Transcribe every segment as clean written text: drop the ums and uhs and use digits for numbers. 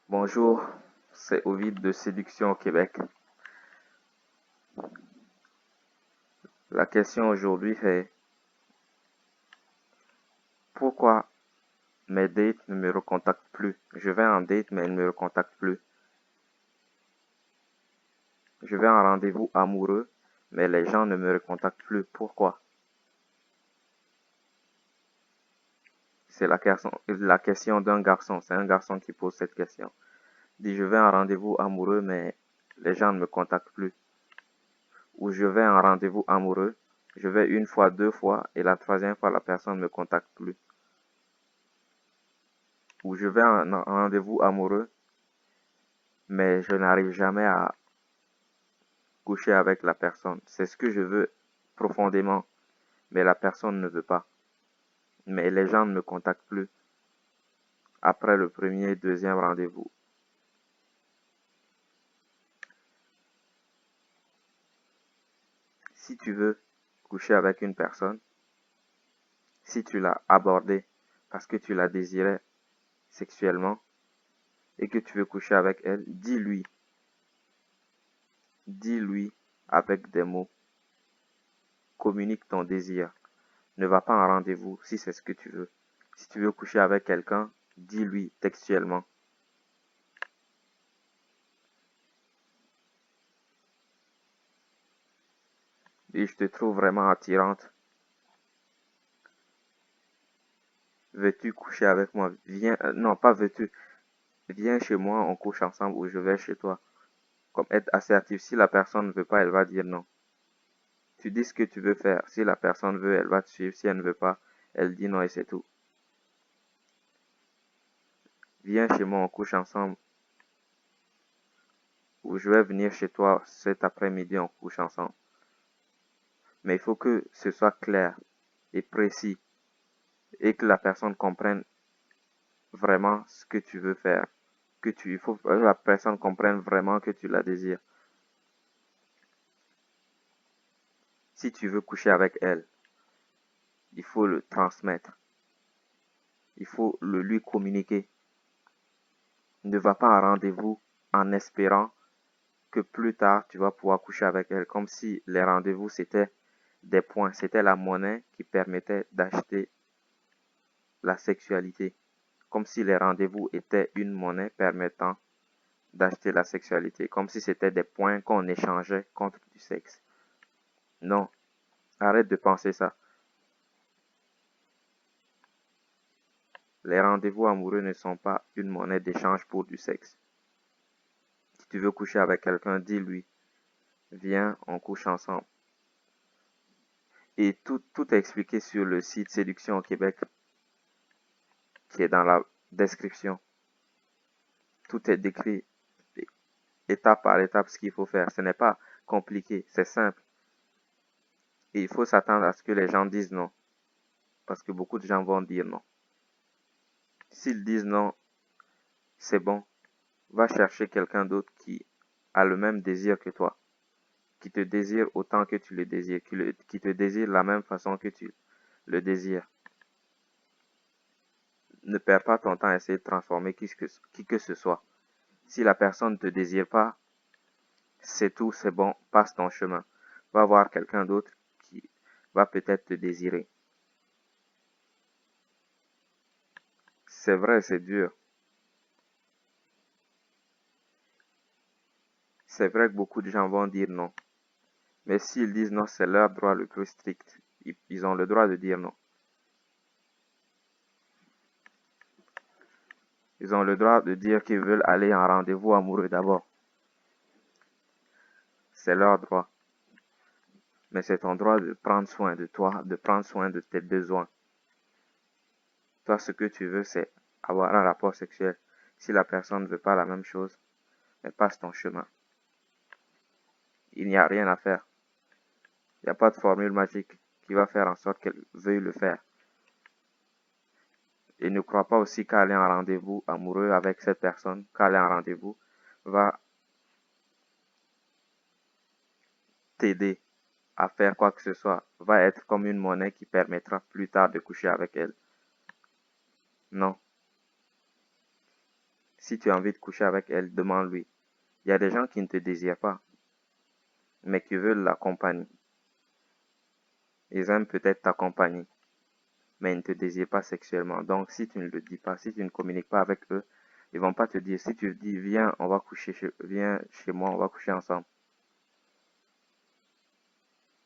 Bonjour, c'est Ovid de Séduction au Québec. La question aujourd'hui est pourquoi mes dates ne me recontactent plus? Je vais en date mais ils ne me recontactent plus. Je vais en rendez-vous amoureux mais les gens ne me recontactent plus. Pourquoi? C'est la question d'un garçon. C'est un garçon qui pose cette question. Il dit je vais en rendez-vous amoureux mais les gens ne me contactent plus. Ou je vais en rendez-vous amoureux, je vais une fois, deux fois et la troisième fois la personne ne me contacte plus. Ou je vais en rendez-vous amoureux, mais je n'arrive jamais à coucher avec la personne. C'est ce que je veux profondément, mais la personne ne veut pas. Mais les gens ne me contactent plus après le premier et deuxième rendez-vous. Si tu veux coucher avec une personne, si tu l'as abordée parce que tu la désirais sexuellement et que tu veux coucher avec elle, dis-lui avec des mots, communique ton désir. Ne va pas en rendez-vous si c'est ce que tu veux. Si tu veux coucher avec quelqu'un, dis-lui textuellement. Et je te trouve vraiment attirante. Veux-tu coucher avec moi? Viens, non, pas veux-tu. Viens chez moi, on couche ensemble ou je vais chez toi. Comme être assertif. Si la personne ne veut pas, elle va dire non. Tu dis ce que tu veux faire. Si la personne veut, elle va te suivre. Si elle ne veut pas, elle dit non et c'est tout. Viens chez moi, on couche ensemble. Ou je vais venir chez toi cet après-midi, on couche ensemble. Mais il faut que ce soit clair et précis et que la personne comprenne vraiment ce que tu veux faire. Il faut que la personne comprenne vraiment que tu la désires. Si tu veux coucher avec elle, il faut le transmettre. Il faut le lui communiquer. Ne va pas en rendez-vous en espérant que plus tard tu vas pouvoir coucher avec elle, comme si les rendez-vous c'était des points, c'était la monnaie qui permettait d'acheter la sexualité, comme si les rendez-vous étaient une monnaie permettant d'acheter la sexualité, comme si c'était des points qu'on échangeait contre du sexe. Non, arrête de penser ça. Les rendez-vous amoureux ne sont pas une monnaie d'échange pour du sexe. Si tu veux coucher avec quelqu'un, dis-lui, viens, on couche ensemble. Et tout est expliqué sur le site Séduction au Québec, qui est dans la description. Tout est décrit étape par étape ce qu'il faut faire. Ce n'est pas compliqué, c'est simple. Et il faut s'attendre à ce que les gens disent non. Parce que beaucoup de gens vont dire non. S'ils disent non, c'est bon. Va chercher quelqu'un d'autre qui a le même désir que toi. Qui te désire autant que tu le désires. Qui te désire de la même façon que tu le désires. Ne perds pas ton temps à essayer de transformer qui que ce soit. Si la personne ne te désire pas, c'est tout, c'est bon, passe ton chemin. Va voir quelqu'un d'autre qui va peut-être te désirer. C'est vrai, c'est dur. C'est vrai que beaucoup de gens vont dire non. Mais s'ils disent non, c'est leur droit le plus strict. Ils ont le droit de dire non. Ils ont le droit de dire qu'ils veulent aller en rendez-vous amoureux d'abord. C'est leur droit. Mais c'est ton droit de prendre soin de toi, de prendre soin de tes besoins. Toi, ce que tu veux, c'est avoir un rapport sexuel. Si la personne ne veut pas la même chose, mais passe ton chemin. Il n'y a rien à faire. Il n'y a pas de formule magique qui va faire en sorte qu'elle veuille le faire. Et ne crois pas aussi qu'aller en rendez-vous amoureux avec cette personne, qu'aller en rendez-vous va t'aider à faire quoi que ce soit, va être comme une monnaie qui permettra plus tard de coucher avec elle. Non. Si tu as envie de coucher avec elle, demande-lui. Il y a des gens qui ne te désirent pas, mais qui veulent la compagnie. Ils aiment peut-être ta compagnie, mais ils ne te désirent pas sexuellement. Donc, si tu ne le dis pas, si tu ne communiques pas avec eux, ils vont pas te dire. Si tu dis, viens, on va coucher viens chez moi, on va coucher ensemble.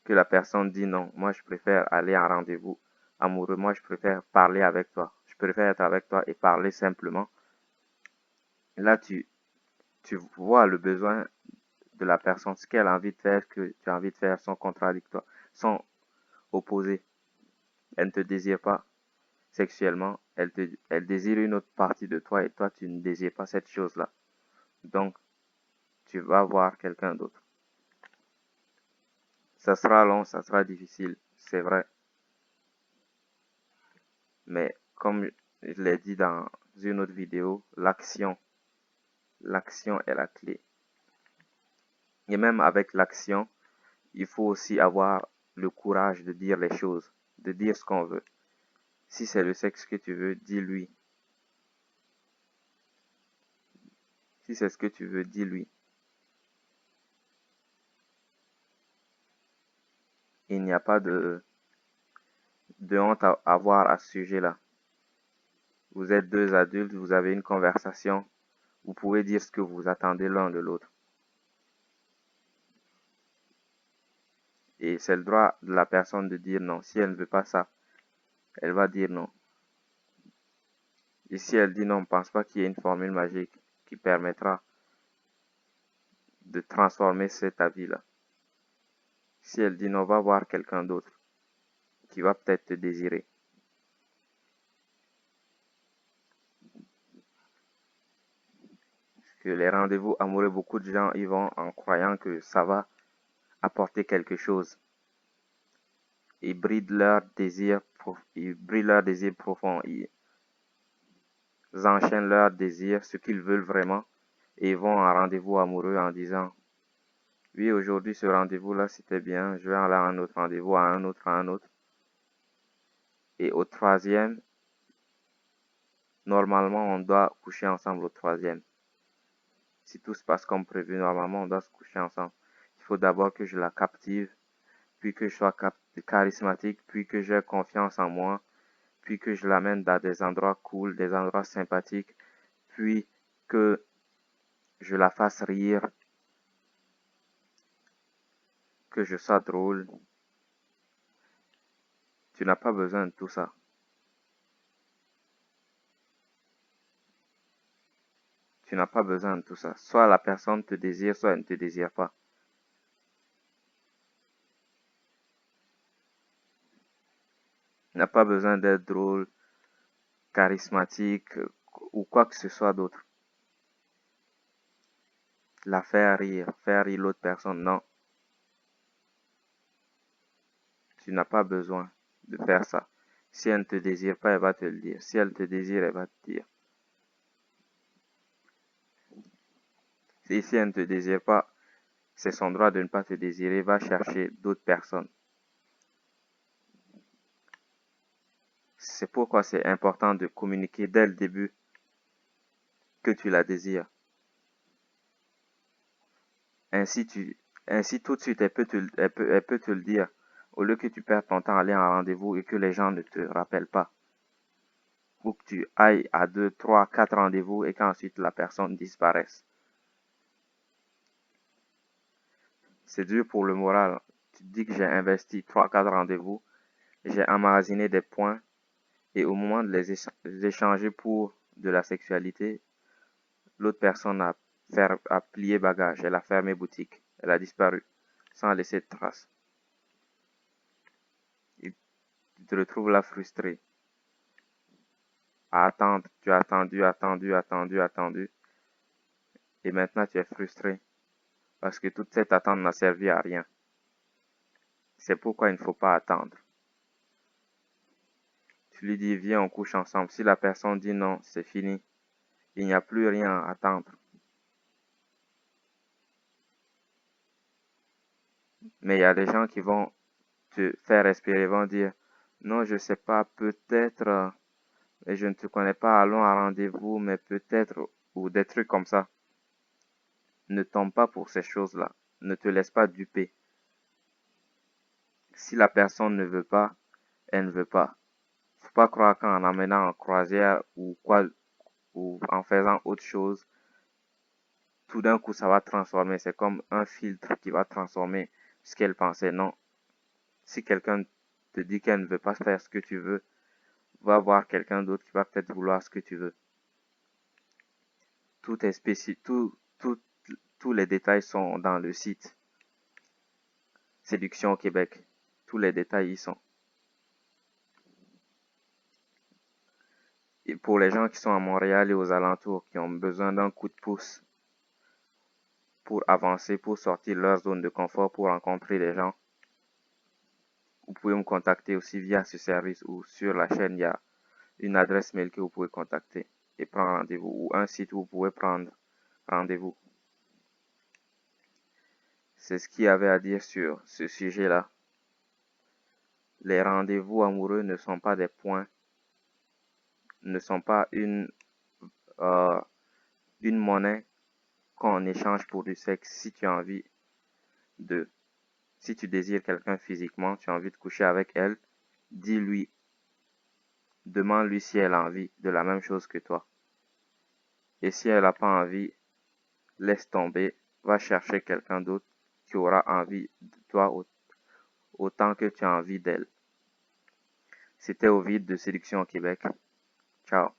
Que la personne dit non, moi je préfère aller à un rendez-vous amoureux, moi je préfère parler avec toi. Je préfère être avec toi et parler simplement. Là, tu vois le besoin de la personne, ce qu'elle a envie de faire, que tu as envie de faire, sont contradictoires, sont opposés. Elle ne te désire pas sexuellement, elle désire une autre partie de toi et toi, tu ne désires pas cette chose-là. Donc, tu vas voir quelqu'un d'autre. Ça sera long, ça sera difficile, c'est vrai. Mais comme je l'ai dit dans une autre vidéo, l'action est la clé. Et même avec l'action, il faut aussi avoir le courage de dire les choses, de dire ce qu'on veut. Si c'est le sexe que tu veux, dis-lui. Si c'est ce que tu veux, dis-lui. Il n'y a pas de honte à avoir à ce sujet-là. Vous êtes deux adultes, vous avez une conversation, vous pouvez dire ce que vous attendez l'un de l'autre. Et c'est le droit de la personne de dire non. Si elle ne veut pas ça, elle va dire non. Et si elle dit non, on ne pense pas qu'il y ait une formule magique qui permettra de transformer cet avis-là. Si elle dit non, va voir quelqu'un d'autre qui va peut-être te désirer. Parce que les rendez-vous amoureux, beaucoup de gens y vont en croyant que ça va apporter quelque chose. Ils brident leur désir, profond. Ils enchaînent leur désir, ce qu'ils veulent vraiment, et ils vont en rendez-vous amoureux en disant oui, aujourd'hui ce rendez-vous-là c'était bien, je vais aller à un autre rendez-vous, à un autre, à un autre. Et au troisième, normalement on doit coucher ensemble au troisième. Si tout se passe comme prévu, normalement on doit se coucher ensemble. Il faut d'abord que je la captive, puis que je sois charismatique, puis que j'ai confiance en moi, puis que je l'amène dans des endroits cool, des endroits sympathiques, puis que je la fasse rire, que je sois drôle. Tu n'as pas besoin de tout ça. Tu n'as pas besoin de tout ça. Soit la personne te désire, soit elle ne te désire pas. Tu n'as pas besoin d'être drôle, charismatique ou quoi que ce soit d'autre. La faire rire l'autre personne, non. Tu n'as pas besoin de faire ça. Si elle ne te désire pas, elle va te le dire. Si elle te désire, elle va te dire. Et si elle ne te désire pas, c'est son droit de ne pas te désirer. Va chercher d'autres personnes. C'est pourquoi c'est important de communiquer dès le début que tu la désires. Ainsi, tout de suite, elle peut te le dire. Au lieu que tu perdes ton temps à aller à un rendez-vous et que les gens ne te rappellent pas. Ou que tu ailles à 2, 3, 4 rendez-vous et qu'ensuite la personne disparaisse. C'est dur pour le moral. Tu te dis que j'ai investi 3, 4 rendez-vous, j'ai emmagasiné des points et au moment de les échanger pour de la sexualité, l'autre personne a plié bagage, elle a fermé boutique, elle a disparu sans laisser de traces. Et tu te retrouves là frustré à attendre, tu as attendu et maintenant tu es frustré parce que toute cette attente n'a servi à rien. C'est pourquoi il ne faut pas attendre. Tu lui dis viens on couche ensemble. Si la personne dit non, c'est fini. Il n'y a plus rien à attendre. Mais il y a des gens qui vont te faire espérer, vont dire non, je sais pas, peut-être, et je ne te connais pas, allons à rendez-vous, mais peut-être ou des trucs comme ça. Ne tombe pas pour ces choses-là. Ne te laisse pas duper. Si la personne ne veut pas, elle ne veut pas. Faut pas croire qu'en amenant en croisière ou quoi, ou en faisant autre chose, tout d'un coup ça va transformer. C'est comme un filtre qui va transformer ce qu'elle pensait. Non. Si quelqu'un te dit qu'elle ne veut pas faire ce que tu veux, va voir quelqu'un d'autre qui va peut-être vouloir ce que tu veux. Tout est spécifique, tous les détails sont dans le site Séduction au Québec. Tous les détails y sont. Et pour les gens qui sont à Montréal et aux alentours, qui ont besoin d'un coup de pouce pour avancer, pour sortir de leur zone de confort, pour rencontrer des gens, vous pouvez me contacter aussi via ce service ou sur la chaîne, il y a une adresse mail que vous pouvez contacter et prendre rendez-vous ou un site où vous pouvez prendre rendez-vous. C'est ce qu'il y avait à dire sur ce sujet-là. Les rendez-vous amoureux ne sont pas des points, ne sont pas une monnaie qu'on échange pour du sexe. Si tu as envie si tu désires quelqu'un physiquement, tu as envie de coucher avec elle, dis-lui, demande-lui si elle a envie de la même chose que toi. Et si elle n'a pas envie, laisse tomber, va chercher quelqu'un d'autre qui aura envie de toi autant que tu as envie d'elle. C'était Ovid de Séduction au Québec. Ciao.